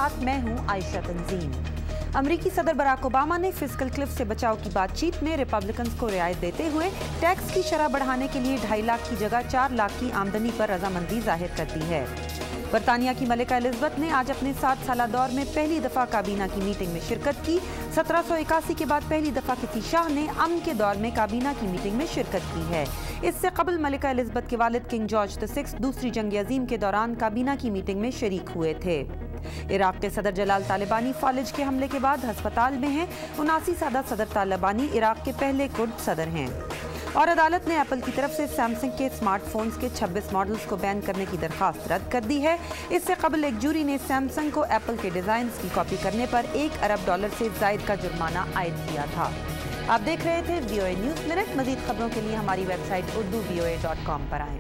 साथ मैं हूं आयशा तंजीम। अमरीकी सदर बराक ओबामा ने फिस्कल क्लिफ से बचाव की बातचीत में रिपब्लिकन्स को रियायत देते हुए टैक्स की शरह बढ़ाने के लिए 2.5 लाख की जगह 4 लाख की आमदनी पर रजामंदी जाहिर कर दी है। बरतानिया की मलिका एलिज़ाबेथ ने आज अपने 7 साला दौर में पहली दफ़ा काबीना की मीटिंग में शिरकत की। 1781 के बाद पहली दफ़ा किसी शाह ने अमन के दौर में काबीना की मीटिंग में शिरकत की है। इससे कबल मलिका एलिज़ाबेथ के वालिद किंग जॉर्ज VI दूसरी जंग अजीम के दौरान काबीना की मीटिंग में शरीक हुए थे। इराक के सदर जलाल तालिबानी फालिज के हमले के बाद हस्पताल में हैं। 79 साल सदर तालिबानी इराक के पहले कुर्द सदर हैं। और अदालत ने एप्पल की तरफ से सैमसंग के स्मार्टफोन्स के 26 मॉडल्स को बैन करने की दरखास्त रद्द कर दी है। इससे कबल एक जूरी ने सैमसंग को एप्पल के डिज़ाइंस की कॉपी करने पर $1 अरब से ज़ायद का जुर्माना आयद किया था। आप देख रहे थे VOA न्यूज़ मिनट। मज़ीद खबरों के लिए हमारी वेबसाइट urduvoa.com पर आएँ।